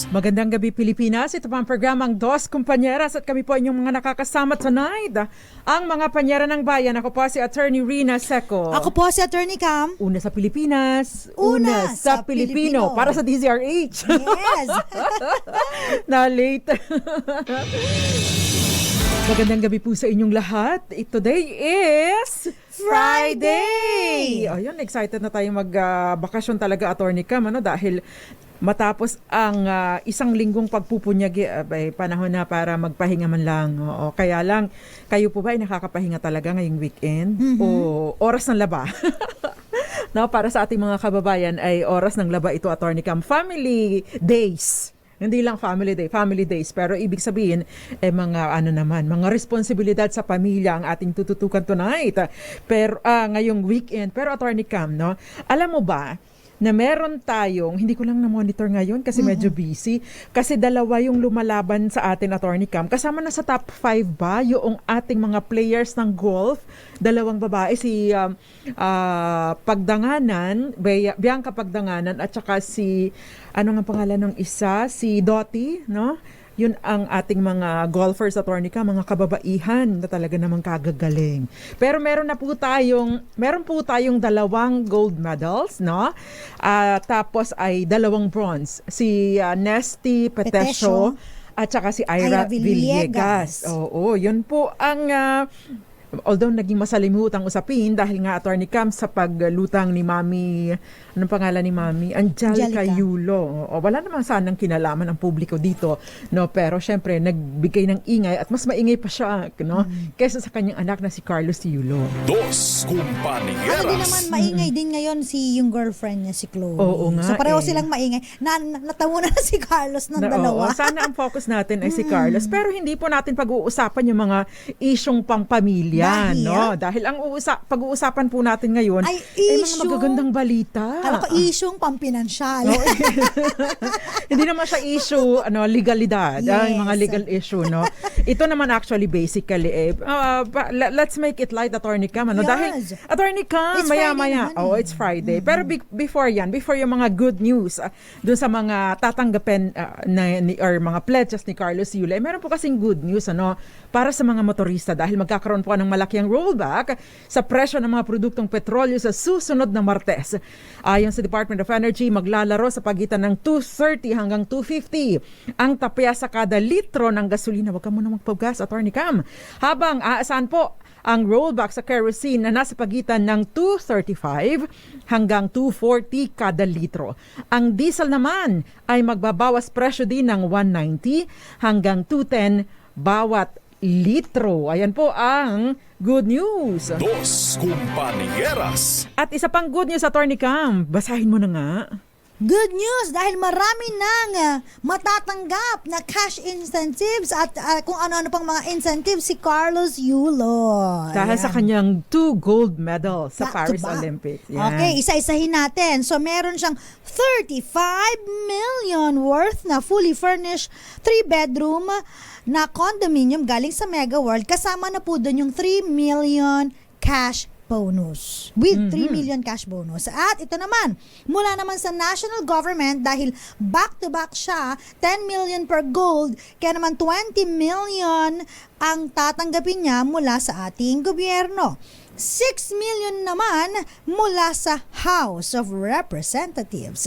Magandang gabi Pilipinas, ito pa ang programang Dos Kumpanyeras at kami po inyong mga nakakasama tonight. Ang mga panyera ng bayan, ako po si Attorney Rina Seco. Ako po si Attorney Cam. Una sa Pilipinas, Una sa sa Pilipino. Pilipino. Para sa DZRH. Yes. Na late. Magandang gabi po sa inyong lahat. Today is Friday! Ayun, excited na tayo mag-bakasyon talaga, Attorney Cam, dahil matapos ang isang linggong pagpupunyagi, panahon na para magpahinga man lang. Oo, kaya lang, kayo po ba ay nakakapahinga talaga ngayong weekend? O oras ng laba? Para sa ating mga kababayan ay oras ng laba ito, Attorney Cam. Family days. Hindi lang family days, pero ibig sabihin mga responsibilidad sa pamilya ang ating tututukan tonight. Pero ngayong weekend, pero Attorney Cam, alam mo ba na meron tayong, hindi ko lang na-monitor ngayon kasi medyo busy, kasi dalawa yung lumalaban sa atin, Attorney Cam. Kasama na sa top 5 ba yung ating mga players ng golf? Dalawang babae, si Pagdanganan, Bianca Pagdanganan, at saka si, ano nga pangalan ng isa? Si Dottie, no? Yun ang ating mga golfers, Attorney Cam, mga kababaihan na talaga namang kagagaling. Pero meron po tayong 2 gold medals, no? Tapos ay 2 bronze. Si Nesty Petesio at saka si Ira Villegas. Oo, yun po ang although naging masalimutang usapin dahil nga, Attorney Cam, sa paglutang ni Mami, anong pangalan ni Mami? Angelica Yulo. Wala naman sanang kinalaman ang publiko dito, no? Pero syempre nagbigay ng ingay at mas maingay pa siya, no? Kaysa sa kanyang anak na si Carlos Yulo. Dos Compañeras. Hindi naman maingay din ngayon yung girlfriend niya, si Chloe. Oo nga, so pareho silang maingay. Natawa na si Carlos ng dalawa. Sana ang focus natin ay si Carlos. Pero hindi po natin pag-uusapan yung mga isyong pang-pamilya. Dahil ang pag-uusapan po natin ngayon ay mga magagandang balita. Kala ko isyong pampinansyal. Hindi naman siya issue, legalidad. Yes. Mga legal issue, no? Ito naman actually basically, let's make it light, Attorney Cam, Yes. Dahil, Attorney Cam, It's maya-maya. Friday It's Friday. Pero before yung mga good news, doon sa mga tatanggapin or mga pledges ni Carlos Yulo, meron po kasing good news, para sa mga motorista dahil magkakaroon po ng malaking rollback sa presyo ng mga produktong petrolyo sa susunod na Martes. Ayon sa Department of Energy, maglalaro sa pagitan ng 230 hanggang 250 ang tapya sa kada litro ng gasolina. Huwag ka muna magpag-gas, Attorney Cam. Habang aasahan po ang rollback sa kerosene na nasa pagitan ng 235 hanggang 240 kada litro. Ang diesel naman ay magbabawas presyo din ng 190 hanggang 210 bawat litro. Ayan po ang good news. Dos Compañeras. At isa pang good news, Attorney Cam. Basahin mo na nga. Good news dahil marami nang matatanggap na cash incentives at kung ano-ano pang mga incentives si Carlos Yulo. Dahil sa kanyang 2 gold medals sa Back to Paris back. Olympics. Yan. Okay, isa-isahin natin. So meron siyang 35 million worth na fully furnished 3-bedroom na condominium galing sa Mega World. Kasama na po doon yung 3 million cash bonus. With 3 million cash bonus. At ito naman, mula naman sa national government, dahil back-to-back siya, 10 million per gold, kaya naman 20 million ang tatanggapin niya mula sa ating gobyerno. 6 million naman mula sa House of Representatives.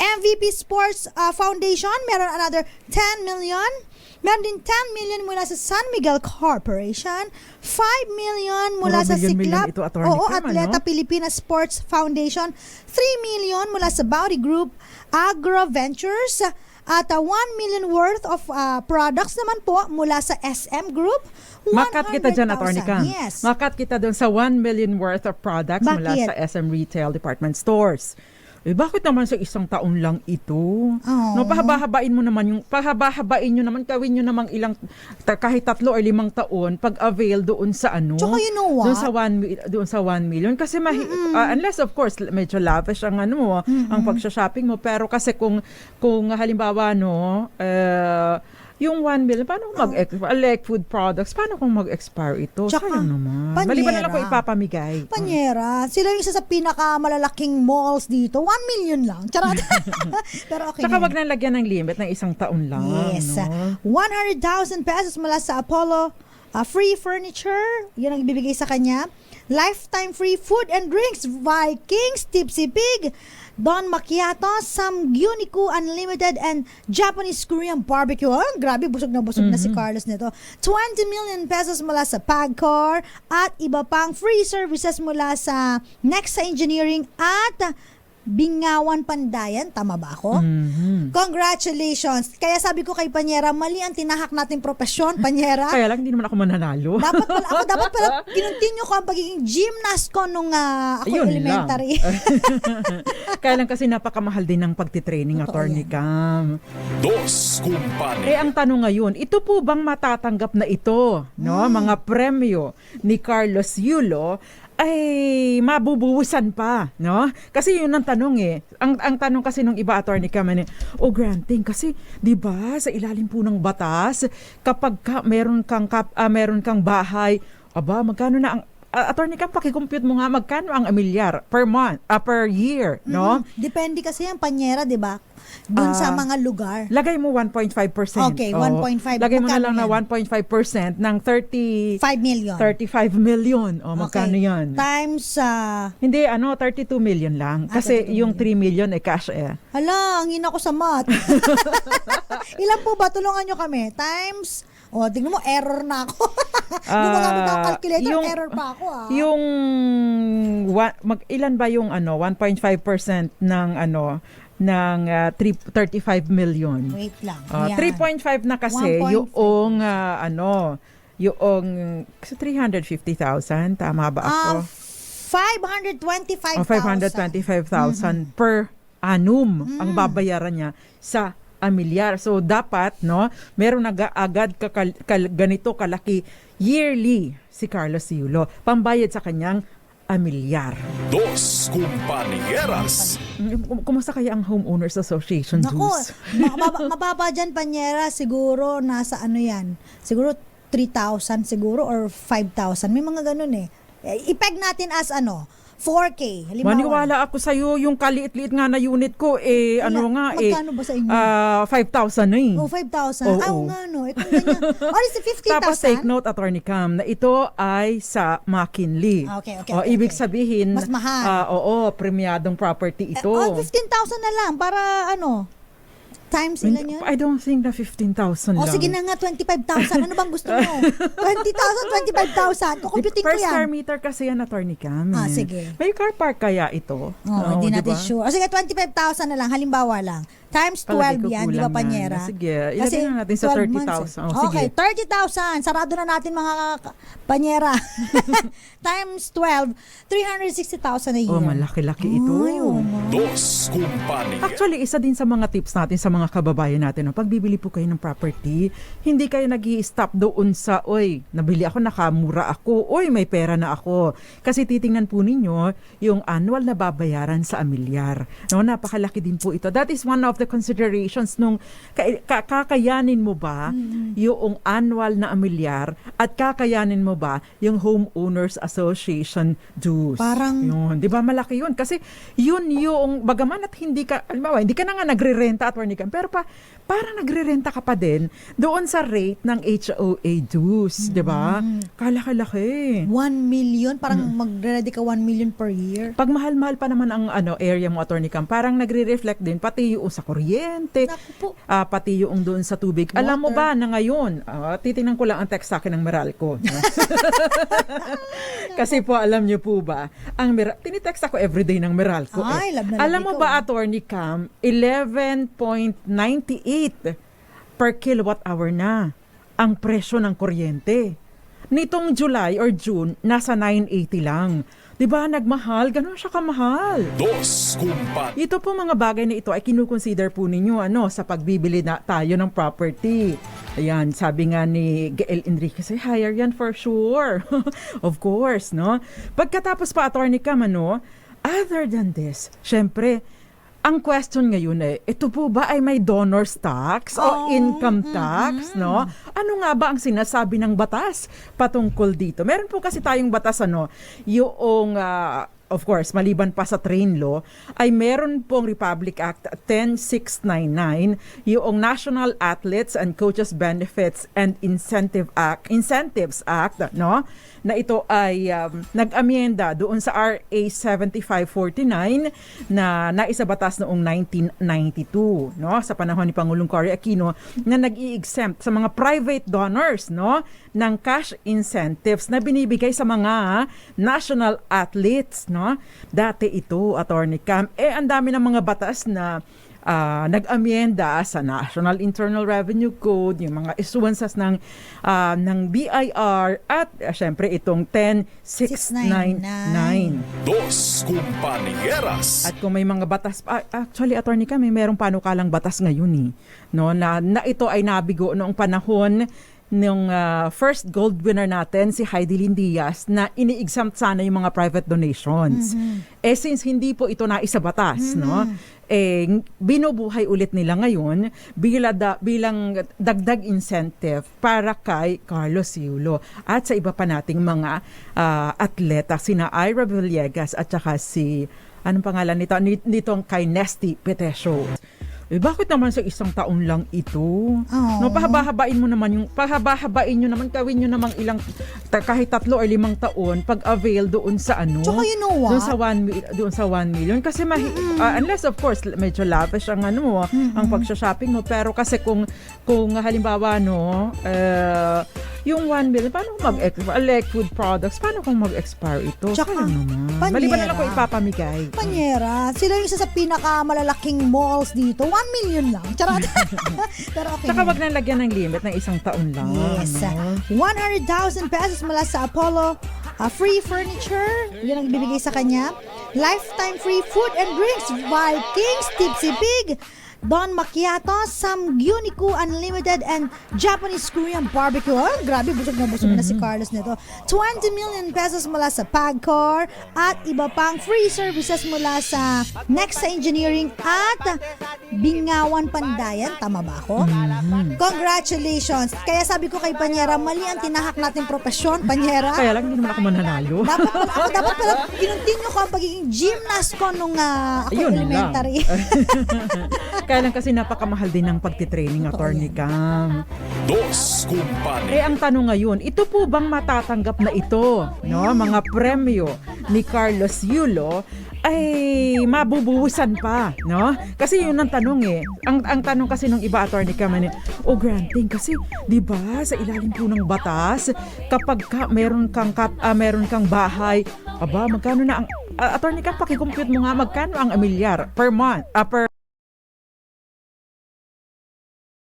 MVP Sports Foundation, meron another 10 million. Meron din 10 million mula sa San Miguel Corporation, 5 million mula sa Siklab, Atleta Pilipinas Sports Foundation, 3 million mula sa Bounty Group Agro Ventures, at 1 million worth of products naman po mula sa SM Group. Makat kita dyan, Attorney Cam. Yes. Makat kita doon sa 1 million worth of products mula sa SM Retail Department Stores. Bakit naman sa isang taon lang ito? No, pahabahabain nyo naman, gawin nyo namang kahit 3 or 5 taon pag-avail doon sa Tsaka you know what? Doon sa 1 million. Kasi unless of course, medyo lavish ang ang pagsha-shopping mo. Pero kasi kung halimbawa, Yung 1 million, paano kung like food products, paano kung mag-expire ito? Tsaka, Sayang naman. panyera. Maliban na lang kung ipapamigay. Panyera. Sila yung isa sa pinakamalalaking malls dito. 1 million lang. Charot. Pero okay Tsaka na wag yun. na lagyan ng limit ng isang taon lang. Yes. No? 100,000 pesos mula sa Apollo free furniture. Yun ang ibibigay sa kanya. Lifetime free food and drinks. Vikings, Tipsy Pig, Don Macchiato, Samgyuniku Unlimited, and Japanese Korean Barbecue. Oh, grabe, busog na si Carlos nito. 20 million pesos mula sa Pagcor at iba pang free services mula sa Nexa Engineering at Bingawan Pandayan. Tama ba ako? Congratulations! Kaya sabi ko kay Panyera, mali ang tinahak nating profesyon, Panyera. Kaya lang, hindi naman ako mananalo. Dapat pala kinontinue ko ang pagiging gymnast ko nung ako Yun elementary. lang. Kaya lang kasi napakamahal din ng pagtitraining, Totoo Attorney yan. Cam. Dos Kumpanya. Ang tanong ngayon, ito po bang matatanggap na ito, no? Mga premyo ni Carlos Yulo ay mabubuwisan pa, no? Kasi yun ang tanong eh. Ang tanong kasi nung iba, Attorney Cam, granting kasi 'di ba sa ilalim po ng batas kapag meron kang bahay, aba magkano na ang Attorney Cam, paki-compute mo nga magkano ang amilyar per month, per year, no? Depende kasi ang Panyera, di ba? Doon sa mga lugar. Lagay mo 1.5%. Okay, Oo. 1.5. Lagay mo na Magkano lang na yan? 1.5% ng 5 million. 35 million. O, magkano Okay. yan? Times, Hindi, 32 million lang. Kasi 32 yung 3 million ay cash eh. hala, ang hina ko sa math. Ilan po ba? Tulungan nyo kami. Times, tingnan mo, error na ako. Gumagamit ako ng calculator, error pa ako Yung, ilan ba yung 1.5% ng 35 million? Wait lang. Yan. 3.5 na kasi 1.5. yung sa 350,000, tama ba ako? 525,000. 525,000 per annum ang babayaran niya sa amilyar. So dapat meron agad ganito kalaki yearly si Carlos Yulo pambayad sa kanyang amilyar. Dos Kumpanieras. Kumusta kaya ang Homeowners Association Nako, dues? mababa dyan, Panyera, siguro nasa yan. Siguro 3,000 siguro or 5,000. May mga ganun eh. Ipeg natin as 4K. Halimbawa. Maniwala ako sa iyo, yung kaliit-liit nga na unit ko Magkano ba sa inyo? 5,000 na eh. 5,000. Oo. Nga no. Kung ganyan. Is it 50,000? Tapos take note, Attorney Cam, na ito ay sa McKinley. Okay. Ibig sabihin, Mas mahal. premiadong property ito. 15,000 na lang para times ilan yun? I don't think na 15,000 lang. Sige na nga, 25,000. Ano bang gusto mo? 20,000, 25,000. Kukumputin ko Per yan. square meter kasi yan, Attorney Cam. Sige. May car park kaya ito? Hindi natin diba? sure. Sige, 25,000 na lang. Halimbawa lang. Times 12 yan, di ba, Panyera? Sige, ilagay na natin sa 30,000. Okay, 30,000. Sarado na natin mga Panyera. Times 12, 360,000 a year. Malaki-laki ito. Ay, oo nga. Dos Kumpania. Actually, isa din sa mga tips natin sa mga kababayan natin, pag bibili po kayo ng property, hindi kayo nag-i-stop doon sa, nabili ako, nakamura ako, may pera na ako. Kasi titingnan po ninyo yung annual na babayaran sa amilyar. Napakalaki din po ito. That is one of the considerations nung kakayanin mo ba yung annual na amilyar at kakayanin mo ba yung Homeowners Association dues. Parang, yun, 'di ba malaki yun kasi yun yung bagaman at hindi ka na nga nagre-renta, Attorney Cam, pero parang nagre-renta ka pa din doon sa rate ng HOA dues, 'di ba? Kalaki-laki. 1 million, parang magre-ready ka 1 million per year. Pag mahal-mahal pa naman ang area mo, Attorney Cam, parang nagre-reflect din pati yung sa kuryente, Naku po. pati yung doon sa tubig. Alam mo ba na ngayon, titingnan ko lang ang text sa akin ng Meralco. No? Kasi po, alam niyo po ba, tinitext ako everyday ng Meralco. Ay, love na love Alam mo ikaw, ba, Attorney Cam, 11.98 per kilowatt hour na ang presyo ng kuryente. Nitong July or June, nasa 980 lang. 'Di ba nagmahal? Ganun siya kamahal. Dos Kumpanya. Ito po mga bagay na ito ay kinukonsider po ninyo sa pagbibili na tayo ng property. Ayan, sabi nga ni Gael Enriquez, higher yan for sure. Of course, no? Pagkatapos pa, Attorney Cam, other than this, syempre, ang question ngayon ito po ba ay may donor's tax o income tax, no? Ano nga ba ang sinasabi ng batas patungkol dito? Meron po kasi tayong batas, yung of course, maliban pa sa train law, ay meron pong Republic Act 10699, yung National Athletes and Coaches Benefits and Incentives Act, no? Na ito ay nag-amyenda doon sa RA 7549 na naisabatas noong 1992, no? Sa panahon ni Pangulong Cory Aquino, na nag-i-exempt sa mga private donors, no, ng cash incentives na binibigay sa mga national athletes, no? Dati ito, Attorney Cam, ang dami ng mga batas na nag-amyenda sa National Internal Revenue Code, yung mga issuances ng BIR at syempre itong 10699. Dos Compañeras. At kung may mga batas, actually Attorney Cam, may merong panukalang batas ngayon no, na ito ay nabigo noong panahon nung first gold winner natin, si Heidi Lynn Diaz, na ini-exempt sana yung mga private donations. Since hindi po ito naisabatas, no? Binubuhay ulit nila ngayon bilang dagdag incentive para kay Carlos Yulo at sa iba pa nating mga atleta, sina Ira Villegas at saka si, anong pangalan nitong kay Nesty Petesio. Bakit naman sa isang taon lang ito? No, pahabahabain nyo naman, gawin nyo naman kahit 3 or 5 taon pag-avail doon sa Tsaka you know what? Doon sa 1 million. Kasi unless of course, medyo lavish ang ang pag-shopping mo. Pero kasi kung halimbawa, yung 1 million, paano kung mag-expire? Food products, paano kung mag-expire ito? Tsaka, naman. Panyera. Maliban na lang kung ipapamigay. Panyera. Sila yung isa sa pinakamalalaking malls dito. 1 million lang. Charot. Pero okay. Tsaka wag nang lagyan ng limit ng isang taon lang. Yes. 100,000 pesos mula sa Apollo Free Furniture. Yan ang bibigay sa kanya. Lifetime free food and drinks. Vikings, Tipsy Pig, Don Macchiato, Samgyuniku Unlimited, and Japanese Korean Barbecue. Oh, grabe, busog na si Carlos nito. 20 million pesos mula sa Pagcor at iba pang free services mula sa Nexa Engineering at Bingawan Pandayan. Tama ba ako? Congratulations! Kaya sabi ko kay Panyera, mali ang tinahak nating profesyon, Panyera. Kaya lang, hindi naman ako mananalo. Dapat pala kinontinue ko ang pagiging gymnast ko nung ako Yun elementary. Kaya lang kasi napakamahal din ng pagtitraining, Attorney Cam. Dos Compañeras. Ang tanong ngayon, ito po bang matatanggap na ito, no? Mga premyo ni Carlos Yulo ay mabubuhusan pa, no? Kasi yun ang tanong Ang tanong kasi ng iba, Attorney Cam, granting kasi 'di ba sa ilalim po ng batas kapag meron kang bahay, magkano na ang Attorney Cam, paki-compute mo nga magkano ang amilyar per month, per